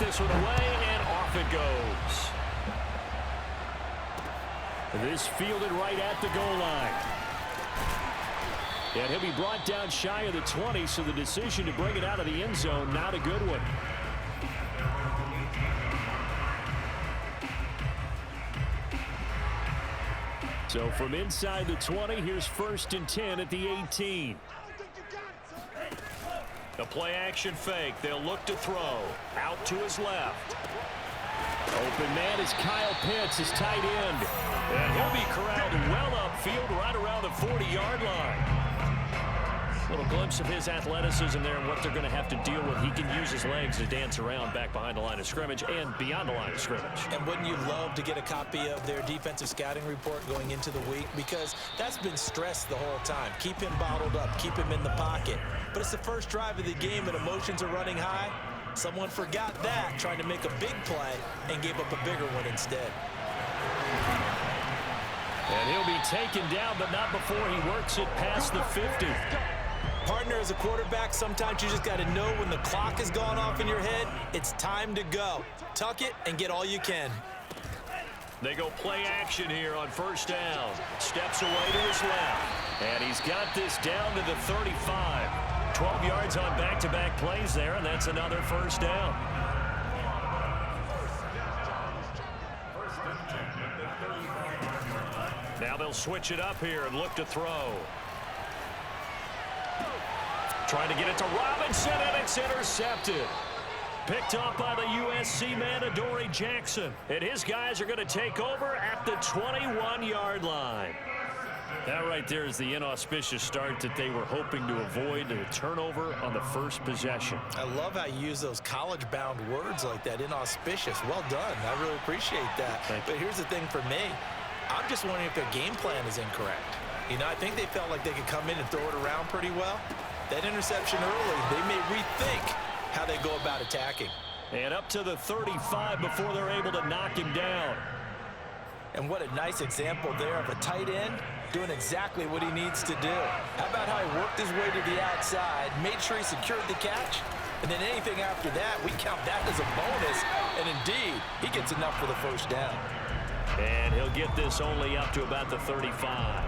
this one away, and off it goes. This fielded right at the goal line. And he'll be brought down shy of the 20, so the decision to bring it out of the end zone, not a good one. So from inside the 20, here's 1st and 10 at the 18. The play action fake. They'll look to throw. Out to his left. Open man is Kyle Pitts, his tight end. And he'll be corralled well upfield right around the 40-yard line. A little glimpse of his athleticism there and what they're going to have to deal with. He can use his legs to dance around back behind the line of scrimmage and beyond the line of scrimmage. And wouldn't you love to get a copy of their defensive scouting report going into the week? Because that's been stressed the whole time. Keep him bottled up. Keep him in the pocket. But it's the first drive of the game and emotions are running high. Someone forgot that, trying to make a big play and gave up a bigger one instead. And he'll be taken down, but not before he works it past the 50. Partner, as a quarterback, sometimes you just got to know when the clock has gone off in your head, it's time to go. Tuck it and get all you can. They go play action here on 1st down. Steps away to his left. And he's got this down to the 35. 12 yards on back-to-back plays there, and that's another 1st down. Now they'll switch it up here and look to throw. Trying to get it to Robinson, and it's intercepted. Picked up by the USC man, Adoree Jackson. And his guys are going to take over at the 21-yard line. That right there is the inauspicious start that they were hoping to avoid, the turnover on the first possession. I love how you use those college-bound words like that, inauspicious. Well done. I really appreciate that. But here's the thing for me. I'm just wondering if their game plan is incorrect. You know, I think they felt like they could come in and throw it around pretty well. That interception early, they may rethink how they go about attacking. And up to the 35 before they're able to knock him down. And what a nice example there of a tight end doing exactly what he needs to do. How about how he worked his way to the outside, made sure he secured the catch, and then anything after that, we count that as a bonus. And indeed, he gets enough for the 1st down. And he'll get this only up to about the 35.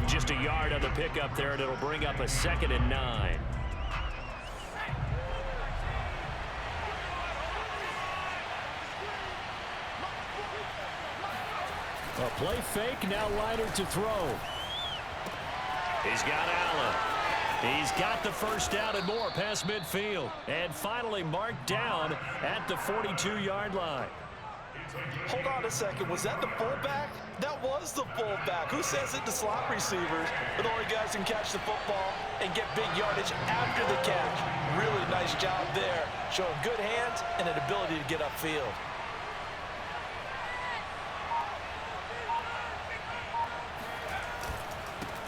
Just a yard on the pickup there, and it'll bring up a 2nd and 9. A play fake, now Leiter to throw. He's got Allen. He's got the 1st down and more past midfield. And finally marked down at the 42-yard line. Hold on a second. Was that the fullback? That was the fullback. Who says it to slot receivers? But only guys can catch the football and get big yardage after the catch. Really nice job there. Showing good hands and an ability to get upfield.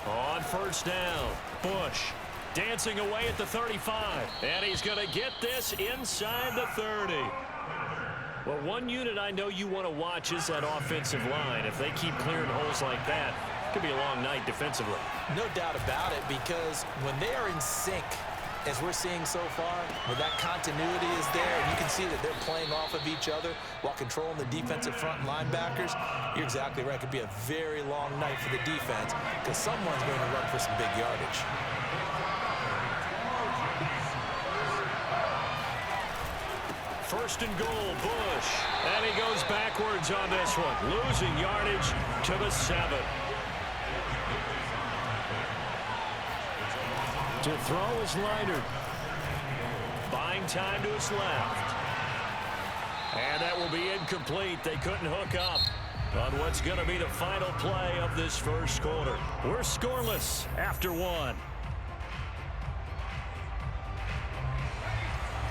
On 1st down, Bush dancing away at the 35. And he's going to get this inside the 30. Well, one unit I know you want to watch is that offensive line. If they keep clearing holes like that, it could be a long night defensively. No doubt about it, because when they are in sync, as we're seeing so far, where that continuity is there, and you can see that they're playing off of each other while controlling the defensive front linebackers, you're exactly right. It could be a very long night for the defense because someone's going to run for some big yardage. First and goal, Bush. And he goes backwards on this one, losing yardage to the 7. To throw is Leiter. Buying time to his left. And that will be incomplete. They couldn't hook up on what's going to be the final play of this 1st quarter. We're scoreless after 1.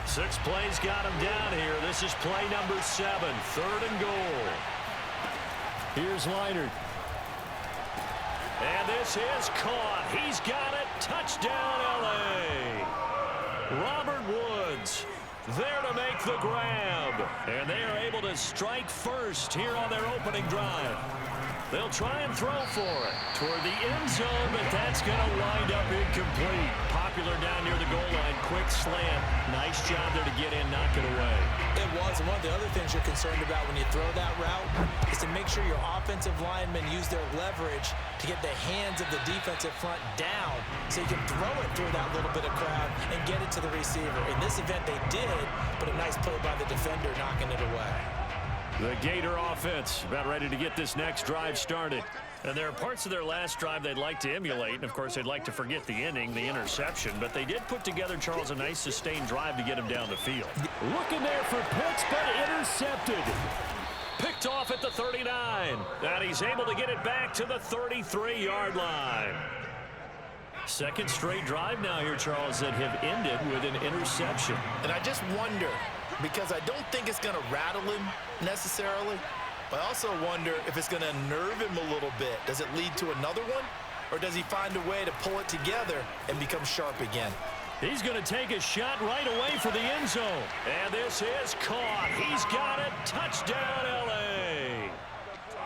6 plays got him down here. This is play number 7, 3rd and goal. Here's Leiter. And this is caught. He's got it. Touchdown, L.A. Robert Woods there to make the grab. And they are able to strike first here on their opening drive. They'll try and throw for it toward the end zone, but that's going to wind up incomplete. Popular down near the goal line. Quick slant. Nice job there to get in, knock it away. It And one of the other things you're concerned about when you throw that route is to make sure your offensive linemen use their leverage to get the hands of the defensive front down so you can throw it through that little bit of crowd and get it to the receiver. In this event, they did, but a nice play by the defender knocking it away. The Gator offense about ready to get this next drive started. And there are parts of their last drive they'd like to emulate. And, of course, they'd like to forget the inning, the interception. But they did put together, Charles, a nice sustained drive to get him down the field. Looking there for Pitts, but intercepted. Picked off at the 39. And he's able to get it back to the 33-yard line. Second straight drive now here, Charles, that have ended with an interception. And I just wonder, because I don't think it's going to rattle him necessarily, but I also wonder if it's going to unnerve him a little bit. Does it lead to another one? Or does he find a way to pull it together and become sharp again? He's going to take a shot right away for the end zone. And this is caught. He's got it. Touchdown, L.A.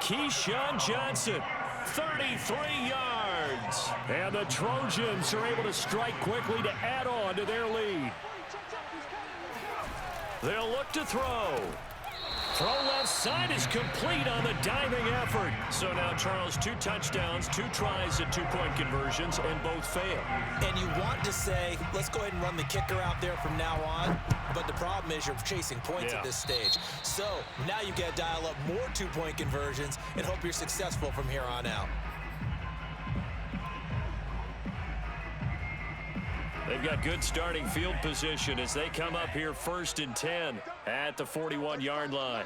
Keyshawn Johnson, 33 yards. And the Trojans are able to strike quickly to add on to their lead. They'll look to throw. Throw left side is complete on the diving effort. So now, Charles, 2 touchdowns, 2 tries at 2-point conversions, and both fail. And you want to say, let's go ahead and run the kicker out there from now on. But the problem is you're chasing points at this stage. So now you got to dial up more 2-point conversions and hope you're successful from here on out. They've got good starting field position as they come up here 1st and 10 at the 41-yard line.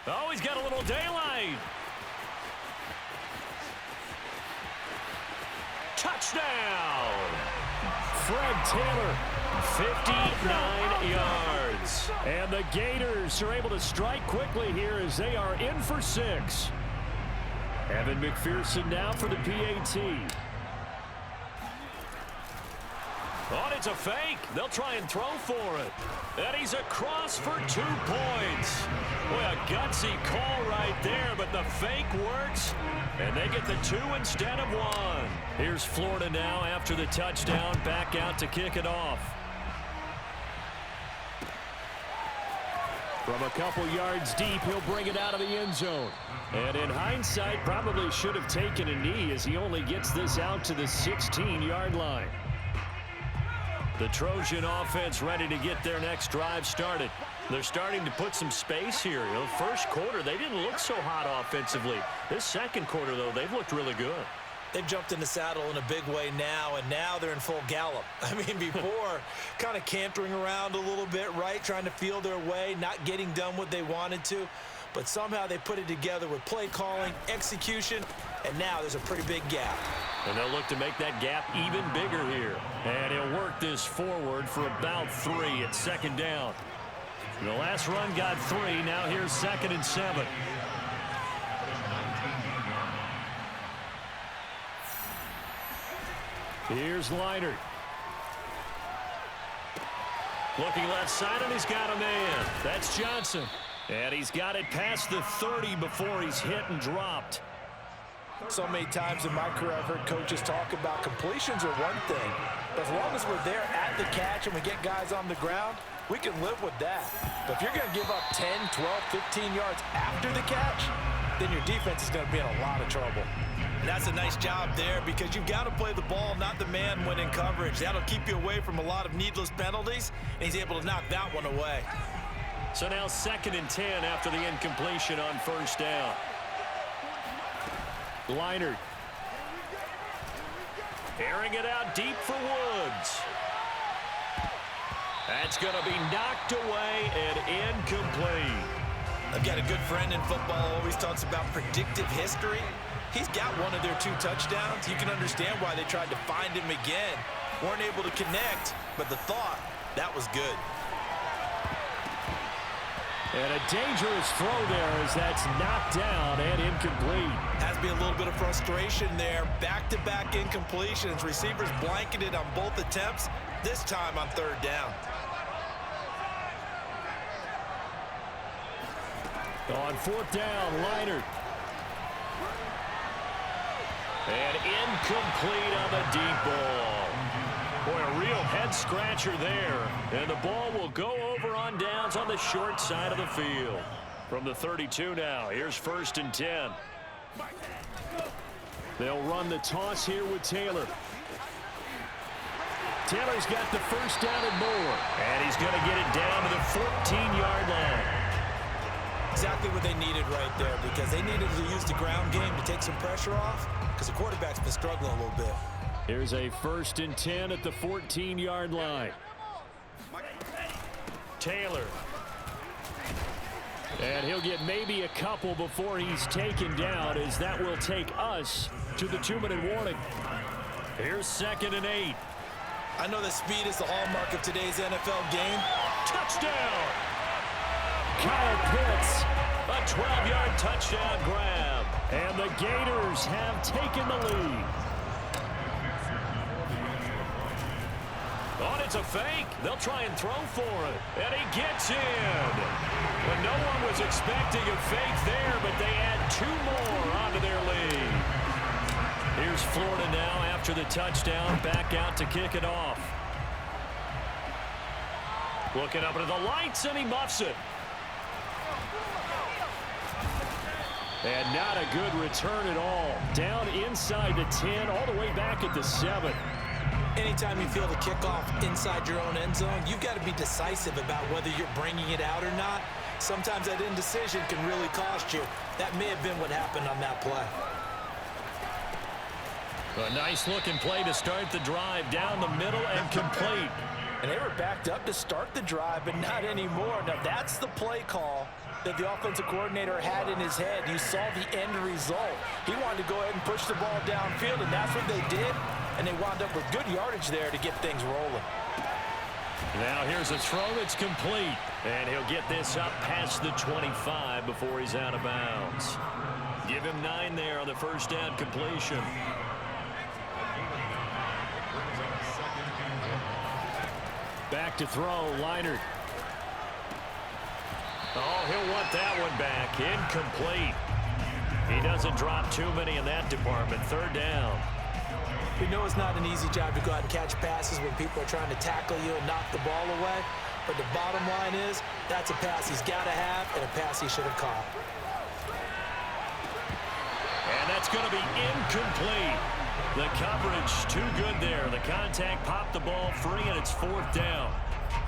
Oh, he's got a little daylight. Touchdown! Fred Taylor, 59 yards. And the Gators are able to strike quickly here as they are in for 6. Evan McPherson now for the PAT. Oh, it's a fake. They'll try and throw for it. And he's across for 2 points. Boy, a gutsy call right there, but the fake works. And they get the 2 instead of 1. Here's Florida now after the touchdown, back out to kick it off. From a couple yards deep, he'll bring it out of the end zone. And in hindsight, probably should have taken a knee as he only gets this out to the 16-yard line. The Trojan offense ready to get their next drive started. They're starting to put some space here. You know, first quarter, they didn't look so hot offensively. This second quarter, though, they've looked really good. They've jumped in the saddle in a big way now, and now they're in full gallop. I mean, before, kind of cantering around a little bit, right? Trying to feel their way, not getting done what they wanted to. But somehow they put it together with play calling, execution, and now there's a pretty big gap. And they'll look to make that gap even bigger here. And he'll work this forward for about 3 at 2nd down. The last run got 3. Now here's 2nd and 7. Here's Leinart. Looking left side, and he's got a man. That's Johnson. And he's got it past the 30 before he's hit and dropped. So many times in my career, I've heard coaches talk about completions are one thing. But as long as we're there at the catch and we get guys on the ground, we can live with that. But if you're going to give up 10, 12, 15 yards after the catch, then your defense is going to be in a lot of trouble. And that's a nice job there because you've got to play the ball, not the man when in coverage. That'll keep you away from a lot of needless penalties, and he's able to knock that one away. So now 2nd and 10 after the incompletion on 1st down. Leinart. Airing it out deep for Woods. That's going to be knocked away and incomplete. I've got a good friend in football, always talks about predictive history. He's got one of their 2 touchdowns. You can understand why they tried to find him again. Weren't able to connect, but the thought, that was good. And a dangerous throw there as that's knocked down and incomplete. Has to be a little bit of frustration there. Back-to-back incompletions. Receivers blanketed on both attempts, this time on 3rd down. On 4th down, Leinart. And incomplete on the deep ball. head-scratcher there. And the ball will go over on downs on the short side of the field. From the 32 now, here's 1st and 10. They'll run the toss here with Taylor. Taylor's got the first down and more. And he's going to get it down to the 14-yard line. Exactly what they needed right there, because they needed to use the ground game to take some pressure off, because the quarterback's been struggling a little bit. Here's a 1st and 10 at the 14-yard line. Taylor. And he'll get maybe a couple before he's taken down, as that will take us to the 2-minute warning. Here's 2nd and 8. I know that speed is the hallmark of today's NFL game. Touchdown! Kyle Pitts, a 12-yard touchdown grab. And the Gators have taken the lead. Oh, it's a fake. They'll try and throw for it. And he gets in. But no one was expecting a fake there, but they add 2 more onto their lead. Here's Florida now after the touchdown, back out to kick it off. Looking up into the lights, and he muffs it. And not a good return at all. Down inside the 10, all the way back at the 7. Anytime you feel the kickoff inside your own end zone, you've got to be decisive about whether you're bringing it out or not. Sometimes that indecision can really cost you. That may have been what happened on that play. A nice-looking play to start the drive down the middle and complete. And they were backed up to start the drive, but not anymore. Now, that's the play call that the offensive coordinator had in his head. You saw the end result. He wanted to go ahead and push the ball downfield, and that's what they did. And they wound up with good yardage there to get things rolling. Now here's a throw that's complete. And he'll get this up past the 25 before he's out of bounds. Give him 9 there on the first down completion. Back to throw, Leinart. Oh, he'll want that one back. Incomplete. He doesn't drop too many in that department. 3rd down. We know it's not an easy job to go out and catch passes when people are trying to tackle you and knock the ball away. But the bottom line is, that's a pass he's got to have and a pass he should have caught. And that's going to be incomplete. The coverage too good there. The contact popped the ball free, and it's 4th down.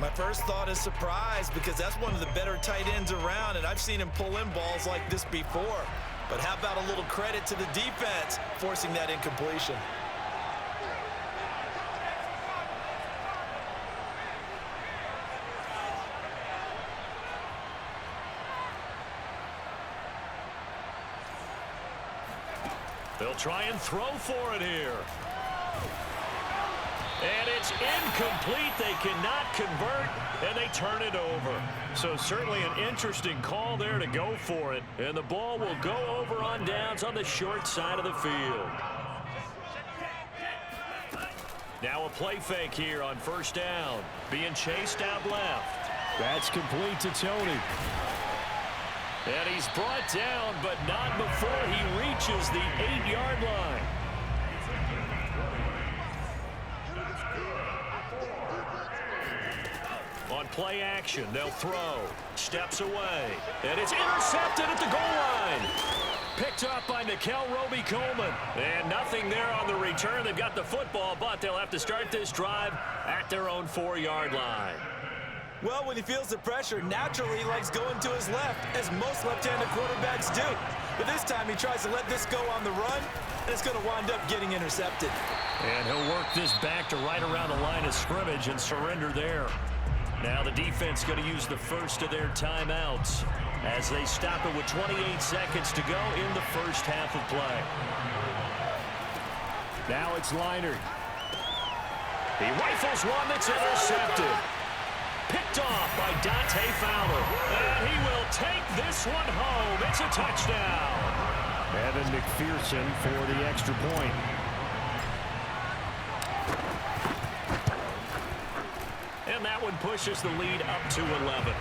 My first thought is surprise, because that's one of the better tight ends around, and I've seen him pull in balls like this before. But how about a little credit to the defense forcing that incompletion? They'll try and throw for it here. And it's incomplete. They cannot convert, and they turn it over. So certainly an interesting call there to go for it. And the ball will go over on downs on the short side of the field. Now a play fake here on 1st down. Being chased out left. That's complete to Tony. And he's brought down, but not before he reaches the 8-yard line. On play action, they'll throw. Steps away. And it's intercepted at the goal line. Picked up by Nickel Roby-Coleman. And nothing there on the return. They've got the football, but they'll have to start this drive at their own 4-yard line. Well, when he feels the pressure, naturally he likes going to his left, as most left-handed quarterbacks do. But this time he tries to let this go on the run, and it's going to wind up getting intercepted. And he'll work this back to right around the line of scrimmage and surrender there. Now the defense going to use the first of their timeouts as they stop it with 28 seconds to go in the first half of play. Now it's Leinart. He rifles one that's intercepted. Picked off by Dante Fowler. And he will take this one home. It's a touchdown. Evan McPherson for the extra point. And that one pushes the lead up to 11.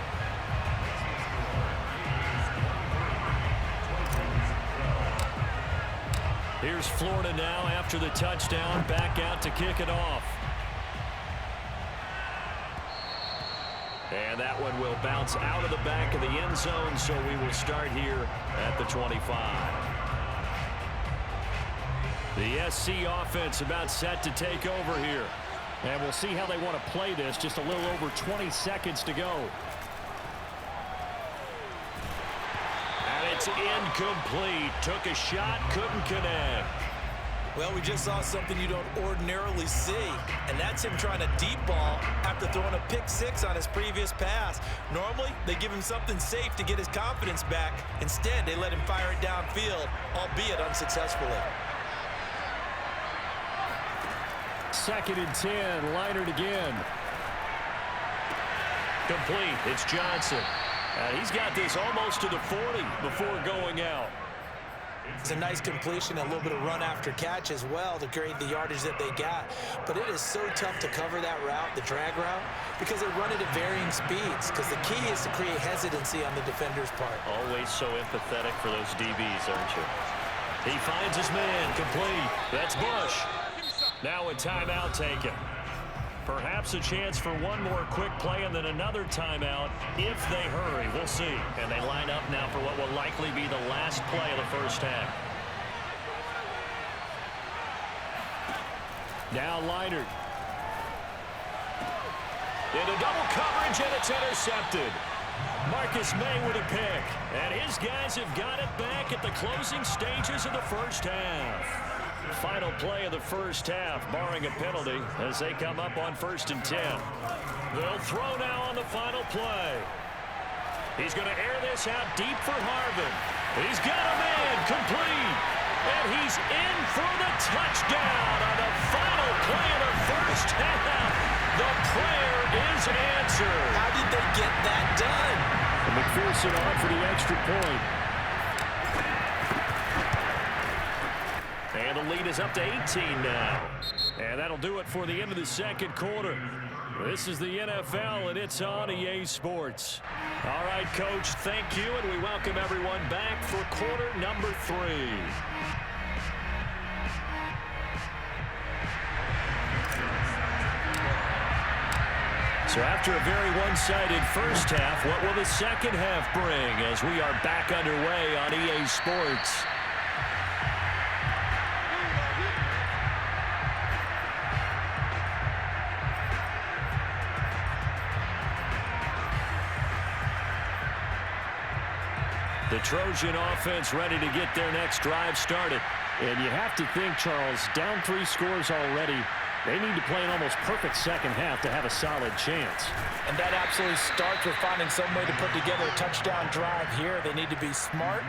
Here's Florida now after the touchdown, back out to kick it off. And that one will bounce out of the back of the end zone, so we will start here at the 25. The SC offense about set to take over here. And we'll see how they want to play this. Just a little over 20 seconds to go. And it's incomplete. Took a shot, couldn't connect. Well, we just saw something you don't ordinarily see, and that's him trying to deep ball after throwing a pick six on his previous pass. Normally, they give him something safe to get his confidence back. Instead, they let him fire it downfield, albeit unsuccessfully. 2nd and 10, Leinart again. Complete, it's Johnson. And he's got this almost to the 40 before going out. It's a nice completion, a little bit of run after catch as well to create the yardage that they got. But it is so tough to cover that route, the drag route, because they run it at varying speeds. Because the key is to create hesitancy on the defender's part. Always so empathetic for those DBs, aren't you? He finds his man, complete. That's Bush. Now a timeout taken. Perhaps a chance for one more quick play and then another timeout if they hurry. We'll see. And they line up now for what will likely be the last play of the first half. Now Leinart. Into double coverage, and it's intercepted. Marcus May with a pick. And his guys have got it back at the closing stages of the first half. Final play of the first half, barring a penalty, as they come up on 1st and 10. They'll throw now on the final play. He's going to air this out deep for Harvin. He's got a man, complete. And he's in for the touchdown on the final play of the first half. The prayer is answered. How did they get that done? And McPherson on for the extra point. And the lead is up to 18 now. And that'll do it for the end of the second quarter. This is the NFL, and it's on EA Sports. All right, Coach, thank you, and we welcome everyone back for quarter number 3. So after a very one-sided first half, what will the second half bring as we are back underway on EA Sports? The Trojan offense ready to get their next drive started. And you have to think, Charles, down 3 scores already. They need to play an almost perfect second half to have a solid chance. And that absolutely starts with finding some way to put together a touchdown drive here. They need to be smart,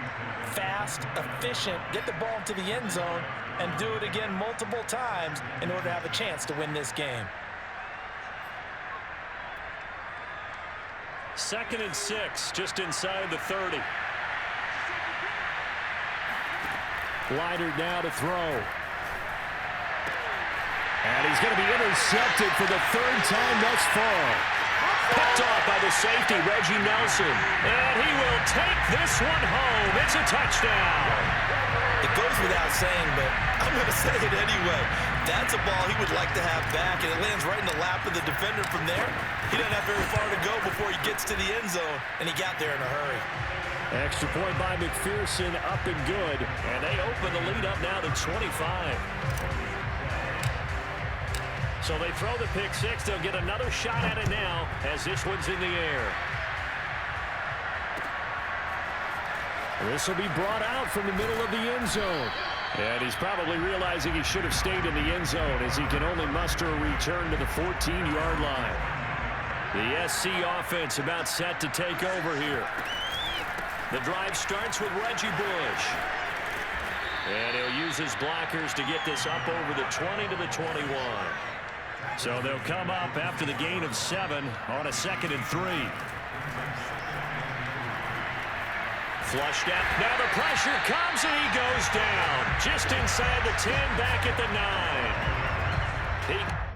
fast, efficient, get the ball into the end zone, and do it again multiple times in order to have a chance to win this game. 2nd and 6, just inside the 30. Leinart now to throw. And he's going to be intercepted for the 3rd time thus far. Picked off by the safety, Reggie Nelson. And he will take this one home. It's a touchdown. It goes without saying, but I'm going to say it anyway. That's a ball he would like to have back, and it lands right in the lap of the defender from there. He doesn't have very far to go before he gets to the end zone, and he got there in a hurry. Extra point by McPherson, up and good. And they open the lead up now to 25. So they throw the pick six. They'll get another shot at it now as this one's in the air. This will be brought out from the middle of the end zone. And he's probably realizing he should have stayed in the end zone as he can only muster a return to the 14-yard line. The SC offense about set to take over here. The drive starts with Reggie Bush. And he'll use his blockers to get this up over the 20 to the 21. So they'll come up after the gain of 7 on a 2nd and 3. Flushed out. Now the pressure comes and he goes down. Just inside the 10, back at the 9.